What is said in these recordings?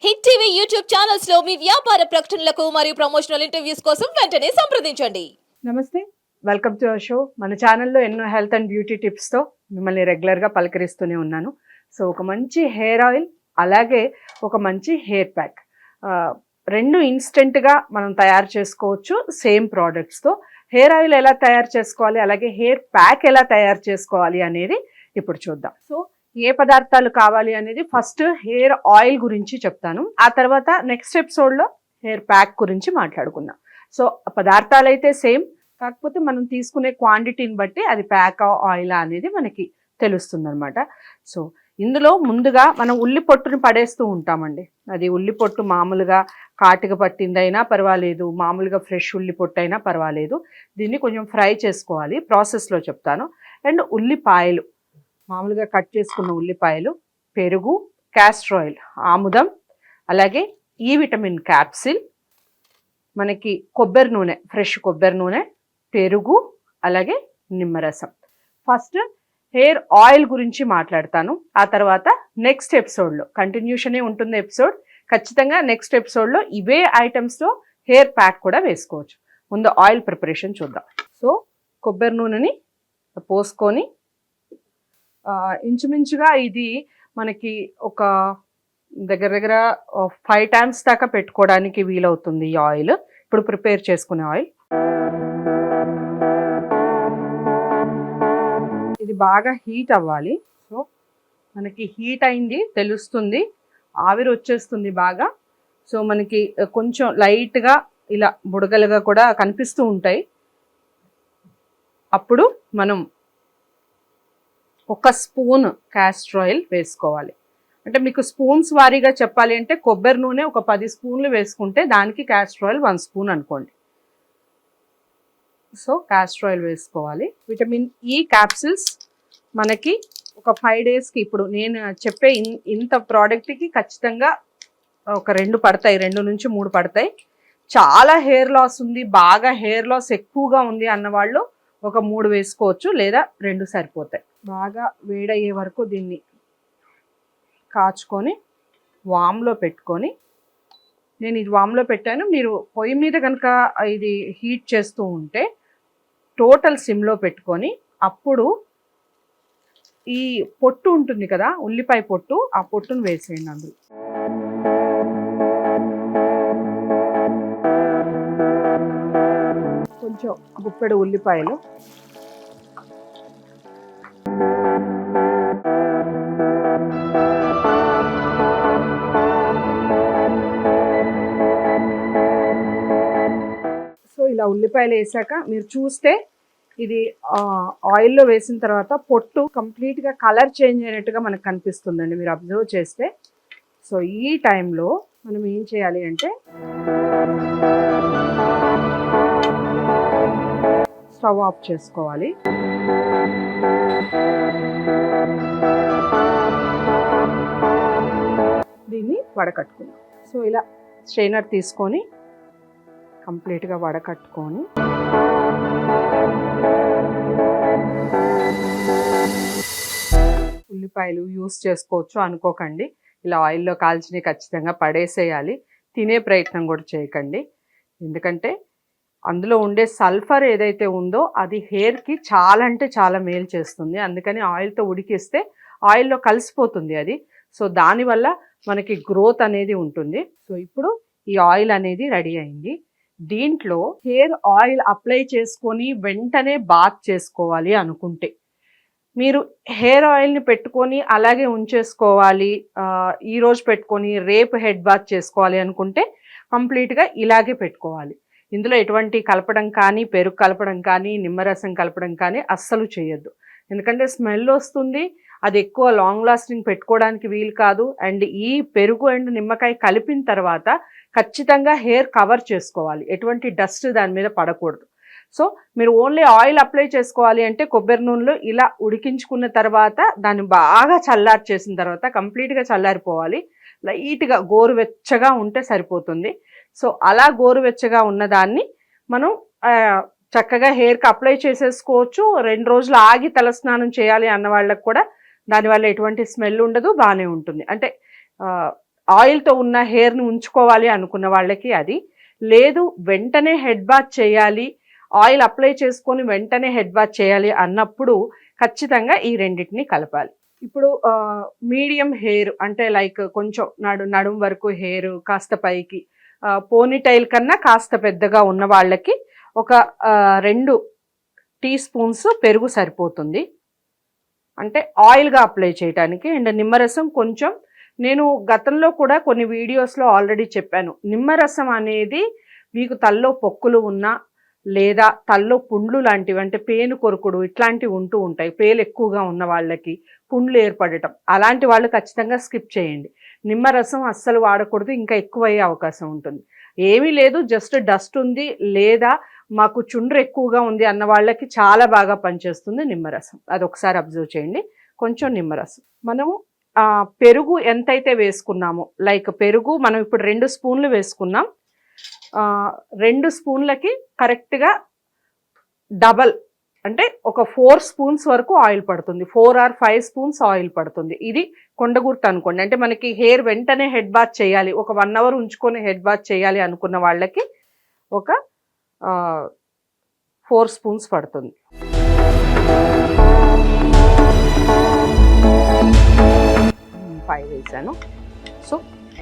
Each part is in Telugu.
హిట్ టీవీ యూట్యూబ్ ఛానల్స్ లో మీ వ్యాపార ప్రకటనలకు మరియు ప్రమోషనల్ ఇంటర్వ్యూస్ కోసం వెంటనే సంప్రదించండి. నమస్తే, వెల్కమ్ టు అవర్ షో. మన ఛానల్లో ఎన్నో హెల్త్ అండ్ బ్యూటీ టిప్స్తో మిమ్మల్ని రెగ్యులర్గా పలకరిస్తూనే ఉన్నాను. సో ఒక మంచి హెయిర్ ఆయిల్, అలాగే ఒక మంచి హెయిర్ ప్యాక్, రెండు ఇన్స్టెంట్గా మనం తయారు చేసుకోవచ్చు సేమ్ ప్రోడక్ట్స్తో. హెయిర్ ఆయిల్ ఎలా తయారు చేసుకోవాలి, అలాగే హెయిర్ ప్యాక్ ఎలా తయారు చేసుకోవాలి అనేది ఇప్పుడు చూద్దాం. సో ఏ పదార్థాలు కావాలి అనేది ఫస్ట్ హెయిర్ ఆయిల్ గురించి చెప్తాను, ఆ తర్వాత నెక్స్ట్ ఎపిసోడ్లో హెయిర్ ప్యాక్ గురించి మాట్లాడుకుందాం. సో పదార్థాలు అయితే సేమ్, కాకపోతే మనం తీసుకునే క్వాంటిటీని బట్టి అది ప్యాక్ ఆయిల్ అనేది మనకి తెలుస్తుంది అనమాట. సో ఇందులో ముందుగా మనం ఉల్లి పొట్టుని పడేస్తూ ఉంటామండి. అది ఉల్లి పొట్టు మామూలుగా కాటుక పట్టిందైనా పర్వాలేదు, మామూలుగా ఫ్రెష్ ఉల్లి పొట్టు అయినా పర్వాలేదు. దీన్ని కొంచెం ఫ్రై చేసుకోవాలి, ప్రాసెస్లో చెప్తాను. అండ్ ఉల్లిపాయలు, మామూలుగా కట్ చేసుకున్న ఉల్లిపాయలు, పెరుగు, క్యాస్టర్ ఆయిల్, ఆముదం, అలాగే ఈ విటమిన్ క్యాప్సిల్, మనకి కొబ్బరి నూనె, ఫ్రెష్ కొబ్బరి నూనె, పెరుగు, అలాగే నిమ్మరసం. ఫస్ట్ హెయిర్ ఆయిల్ గురించి మాట్లాడతాను, ఆ తర్వాత నెక్స్ట్ ఎపిసోడ్లో కంటిన్యూషనే ఉంటుంది ఎపిసోడ్. ఖచ్చితంగా నెక్స్ట్ ఎపిసోడ్లో ఇవే ఐటమ్స్తో హెయిర్ ప్యాక్ కూడా వేసుకోవచ్చు. ముందు ఆయిల్ ప్రిపరేషన్ చూద్దాం. సో కొబ్బరి నూనెని పోసుకొని ఇంచుమించుగా ఇది మనకి ఒక దగ్గర 5 times దాకా పెట్టుకోవడానికి వీలవుతుంది ఈ ఆయిల్. ఇప్పుడు ప్రిపేర్ చేసుకునే ఆయిల్ ఇది బాగా హీట్ అవ్వాలి. సో మనకి హీట్ అయింది తెలుస్తుంది, ఆవిరి వచ్చేస్తుంది బాగా. సో మనకి కొంచెం లైట్గా ఇలా బుడగలుగా కూడా కనిపిస్తూ ఉంటాయి. అప్పుడు మనం ఒక స్పూన్ క్యాస్టర్ ఆయిల్ వేసుకోవాలి. అంటే మీకు స్పూన్స్ వారీగా చెప్పాలి అంటే కొబ్బరి నూనె ఒక 10 స్పూన్లు వేసుకుంటే దానికి క్యాస్టర్ ఆయిల్ 1 స్పూన్ అనుకోండి. సో క్యాస్టర్ ఆయిల్ వేసుకోవాలి. విటమిన్ ఈ క్యాప్సిల్స్ మనకి ఒక 5 daysకి, ఇప్పుడు నేను చెప్పే ఇంత ప్రోడక్ట్కి ఖచ్చితంగా ఒక 2 పడతాయి, 2 నుంచి 3 పడతాయి. చాలా హెయిర్ లాస్ ఉంది, బాగా హెయిర్ లాస్ ఎక్కువగా ఉంది అన్నవాళ్ళు ఒక 3 వేసుకోవచ్చు, లేదా 2 సరిపోతాయి. బాగా వేడయ్యే వరకు దీన్ని కాచుకొని వామ్లో పెట్టుకొని, నేను ఇది వామ్లో పెట్టాను, మీరు పొయ్యి మీద కనుక ఇది హీట్ చేస్తూ ఉంటే టోటల్ సిమ్లో పెట్టుకొని, అప్పుడు ఈ పొట్టు ఉంటుంది కదా, ఉల్లిపాయ పొట్టు, ఆ పొట్టును వేసేయండి అందులో. కొంచెం గుప్పెడు ఉల్లిపాయలు, సో ఇలా ఉల్లిపాయలు వేసాక మీరు చూస్తే ఇది ఆయిల్లో వేసిన తర్వాత పొట్టు కంప్లీట్గా కలర్ చేంజ్ అయినట్టుగా మనకు కనిపిస్తుందండి, మీరు అబ్జర్వ్ చేస్తే. సో ఈ టైంలో మనం ఏం చేయాలి అంటే స్టవ్ ఆఫ్ చేసుకోవాలి. దీన్ని వడకట్టుకుందాం. సో ఇలా స్ట్రైనర్ తీసుకొని కంప్లీట్గా వడకట్టుకొని, ఉల్లిపాయలు యూస్ చేసుకోవచ్చు అనుకోకండి, ఇలా ఆయిల్లో కాల్చిని ఖచ్చితంగా పడేసేయాలి. తినే ప్రయత్నం కూడా చేయకండి, ఎందుకంటే అందులో ఉండే సల్ఫర్ ఏదైతే ఉందో అది హెయిర్కి చాలా అంటే చాలా మేలు చేస్తుంది. అందుకని ఆయిల్తో ఉడికిస్తే ఆయిల్లో కలిసిపోతుంది అది. సో దానివల్ల మనకి గ్రోత్ అనేది ఉంటుంది. సో ఇప్పుడు ఈ ఆయిల్ అనేది రెడీ అయింది. దీంట్లో హెయిర్ ఆయిల్ అప్లై చేసుకొని వెంటనే బాత్ చేసుకోవాలి అనుకుంటే, మీరు హెయిర్ ఆయిల్ని పెట్టుకొని అలాగే ఉంచేసుకోవాలి, ఈరోజు పెట్టుకొని రేపు హెడ్ బాత్ చేసుకోవాలి అనుకుంటే కంప్లీట్గా ఇలాగే పెట్టుకోవాలి. ఇందులో ఎటువంటి కలపడం కానీ, పెరుగు కలపడం కానీ, నిమ్మరసం కలపడం కానీ అస్సలు చేయొద్దు. ఎందుకంటే స్మెల్ వస్తుంది, అది ఎక్కువ లాంగ్ లాస్టింగ్ పెట్టుకోవడానికి వీలు కాదు. అండ్ ఈ పెరుగు అండ్ నిమ్మకాయ కలిపిన తర్వాత ఖచ్చితంగా హెయిర్ కవర్ చేసుకోవాలి, ఎటువంటి డస్ట్ దాని మీద పడకూడదు. సో మీరు ఓన్లీ ఆయిల్ అప్లై చేసుకోవాలి అంటే కొబ్బరి నూనెలో ఇలా ఉడికించుకున్న తర్వాత దాన్ని బాగా చల్లారి చేసిన తర్వాత, కంప్లీట్గా చల్లారిపోవాలి, లైట్గా గోరువెచ్చగా ఉంటే సరిపోతుంది. సో అలా గోరువెచ్చగా ఉన్నదాన్ని మనం చక్కగా హెయిర్కి అప్లై చేసేసుకోవచ్చు. 2 రోజులు ఆగి తలస్నానం చేయాలి అన్న వాళ్ళకి కూడా దానివల్ల ఎటువంటి స్మెల్ ఉండదు, బాగానే ఉంటుంది. అంటే ఆయిల్తో ఉన్న హెయిర్ని ఉంచుకోవాలి అనుకున్న వాళ్ళకి అది, లేదు వెంటనే హెడ్ బాత్ చేయాలి, ఆయిల్ అప్లై చేసుకొని వెంటనే హెడ్ బాత్ చేయాలి అన్నప్పుడు ఖచ్చితంగా ఈ రెండింటిని కలపాలి. ఇప్పుడు మీడియం హెయిర్ అంటే లైక్ కొంచెం నడుం వరకు హెయిర్ కాస్త పైకి, పోనీటైల్ కన్నా కాస్త పెద్దగా ఉన్న వాళ్ళకి ఒక 2 టీ స్పూన్స్ పెరుగు సరిపోతుంది. అంటే ఆయిల్గా అప్లై చేయడానికి. అండ్ నిమ్మరసం కొంచెం, నేను గతంలో కూడా కొన్ని వీడియోస్లో ఆల్రెడీ చెప్పాను, నిమ్మరసం అనేది మీకు తల్లో పొక్కులు ఉన్నా లేదా తల్లో పుండ్లు లాంటివి అంటే పేను కొరుకుడు ఇట్లాంటివి ఉంటూ ఉంటాయి, పేలు ఎక్కువగా ఉన్న వాళ్ళకి పుండ్లు ఏర్పడటం, అలాంటి వాళ్ళు ఖచ్చితంగా స్కిప్ చేయండి. నిమ్మరసం అస్సలు వాడకూడదు, ఇంకా ఎక్కువ అయ్యే అవకాశం ఉంటుంది. ఏమీ లేదు, జస్ట్ డస్ట్ ఉంది లేదా మాకు చుండ్రు ఎక్కువగా ఉంది అన్న వాళ్ళకి చాలా బాగా పనిచేస్తుంది నిమ్మరసం. అది ఒకసారి అబ్జర్వ్ చేయండి. కొంచెం నిమ్మరసం, మనము పెరుగు ఎంతైతే వేసుకున్నామో, లైక్ పెరుగు మనం ఇప్పుడు 2 స్పూన్లు వేసుకున్నాం, 2 స్పూన్లకి కరెక్ట్గా డబల్ అంటే ఒక 4 స్పూన్స్ వరకు ఆయిల్ పడుతుంది, 4 or 5 స్పూన్స్ ఆయిల్ పడుతుంది. ఇది కొండగుర్తు అనుకోండి. అంటే మనకి హెయిర్ వెంటనే హెడ్ బాత్ చేయాలి, ఒక 1 hour ఉంచుకొని హెడ్ బాత్ చేయాలి అనుకున్న వాళ్ళకి ఒక 4 స్పూన్స్ పడుతుంది. వేసాను. సో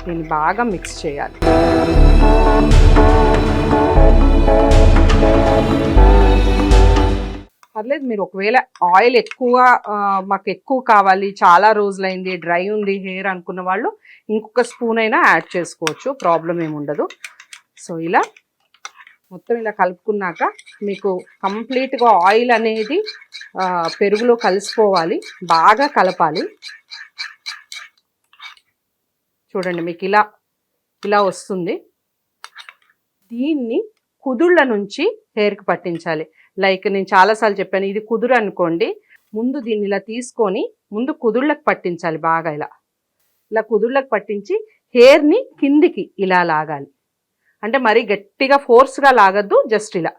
దీన్ని బాగా మిక్స్ చేయాలి. పర్లేదు, మీరు ఒకవేళ ఆయిల్ ఎక్కువ మాకు ఎక్కువ కావాలి, చాలా రోజులైంది, డ్రై ఉంది హెయిర్ అనుకున్న వాళ్ళు ఇంకొక స్పూన్ అయినా యాడ్ చేసుకోవచ్చు, ప్రాబ్లం ఏమి ఉండదు. సో ఇలా మొత్తం ఇలా కలుపుకున్నాక మీకు కంప్లీట్గా ఆయిల్ అనేది పెరుగులో కలిసిపోవాలి, బాగా కలపాలి. చూడండి మీకు ఇలా ఇలా వస్తుంది. దీన్ని కుదుళ్ళ నుంచి హెయిర్కి పట్టించాలి. లైక్ నేను చాలాసార్లు చెప్పాను, ఇది కుదురు అనుకోండి, ముందు దీన్ని ఇలా తీసుకొని ముందు కుదుళ్ళకు పట్టించాలి, బాగా ఇలా ఇలా కుదుళ్ళకు పట్టించి హెయిర్ని కిందికి ఇలా లాగాలి. అంటే మరీ గట్టిగా ఫోర్స్గా లాగద్దు, జస్ట్ ఇలా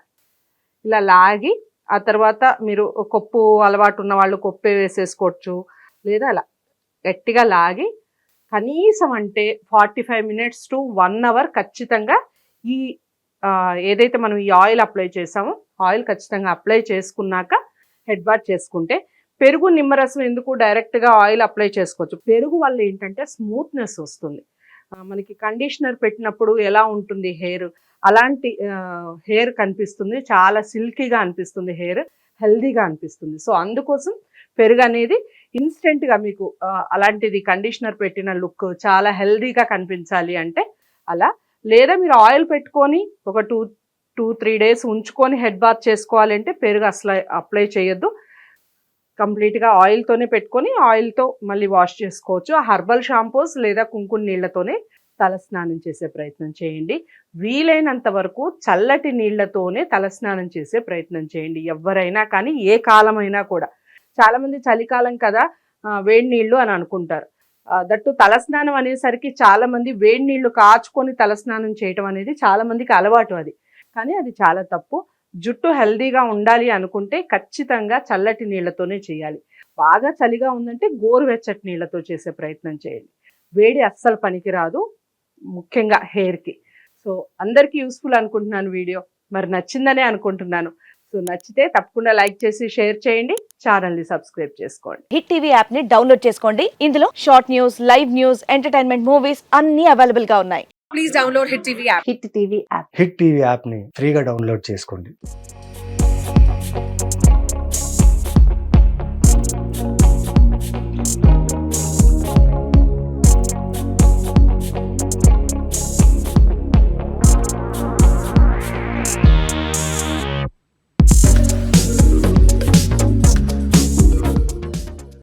ఇలా లాగి ఆ తర్వాత మీరు కొప్పు అలవాటు ఉన్న వాళ్ళు కొప్పే వేసేసుకోవచ్చు, లేదా అలా గట్టిగా లాగి కనీసం అంటే 45 minutes to 1 hour ఖచ్చితంగా ఈ ఏదైతే మనం ఈ ఆయిల్ అప్లై చేసామో ఆయిల్ ఖచ్చితంగా అప్లై చేసుకున్నాక హెడ్ బాత్ చేసుకుంటే, పెరుగు నిమ్మరసం ఎందుకు డైరెక్ట్గా ఆయిల్ అప్లై చేసుకోవచ్చు, పెరుగు వల్ల ఏంటంటే స్మూత్నెస్ వస్తుంది. మనకి కండిషనర్ పెట్టినప్పుడు ఎలా ఉంటుంది హెయిర్, అలాంటి హెయిర్ కనిపిస్తుంది, చాలా సిల్కీగా అనిపిస్తుంది హెయిర్, హెల్దీగా అనిపిస్తుంది. సో అందుకోసం పెరుగు అనేది ఇన్స్టెంట్గా మీకు అలాంటిది కండిషనర్ పెట్టిన లుక్ చాలా హెల్దీగా కనిపించాలి అంటే అలా, లేదా మీరు ఆయిల్ పెట్టుకొని ఒక 2-3 days ఉంచుకొని హెడ్ బాత్ చేసుకోవాలి అంటే పెరుగు అసలు అప్లై చేయొద్దు, కంప్లీట్గా ఆయిల్తోనే పెట్టుకొని ఆయిల్తో మళ్ళీ వాష్ చేసుకోవచ్చు. ఆ హర్బల్ షాంపూస్ లేదా కుంకుమ నీళ్ళతోనే తలస్నానం చేసే ప్రయత్నం చేయండి. వీలైనంత వరకు చల్లటి నీళ్లతోనే తలస్నానం చేసే ప్రయత్నం చేయండి, ఎవరైనా కానీ ఏ కాలమైనా కూడా. చాలామంది చలికాలం కదా వేడి నీళ్ళు అని అనుకుంటారు, దట్టు తలస్నానం అనేసరికి చాలామంది వేడి నీళ్లు కాచుకొని తలస్నానం చేయటం అనేది చాలామందికి అలవాటు, అది కానీ అది చాలా తప్పు. జుట్టు హెల్దీగా ఉండాలి అనుకుంటే ఖచ్చితంగా చల్లటి నీళ్లతోనే చేయాలి. బాగా చలిగా ఉందంటే గోరువెచ్చటి నీళ్లతో చేసే ప్రయత్నం చేయండి, వేడి అస్సలు పనికిరాదు, ముఖ్యంగా హెయిర్కి. సో అందరికీ యూస్ఫుల్ అనుకుంటున్నాను వీడియో, మరి నచ్చిందనే అనుకుంటున్నాను. సో నచ్చితే తప్పకుండా లైక్ చేసి షేర్ చేయండి, ఛానల్ని సబ్స్క్రైబ్ చేసుకోండి. హిట్ టీవీ యాప్ ని డౌన్లోడ్ చేసుకోండి. ఇందులో short news, live news, entertainment movies అన్ని అవైలబుల్ గా ఉన్నాయి. Please download hit TV app. Hit TV app hit TV యాప్ని ఫ్రీగా డౌన్లోడ్ చేసుకోండి.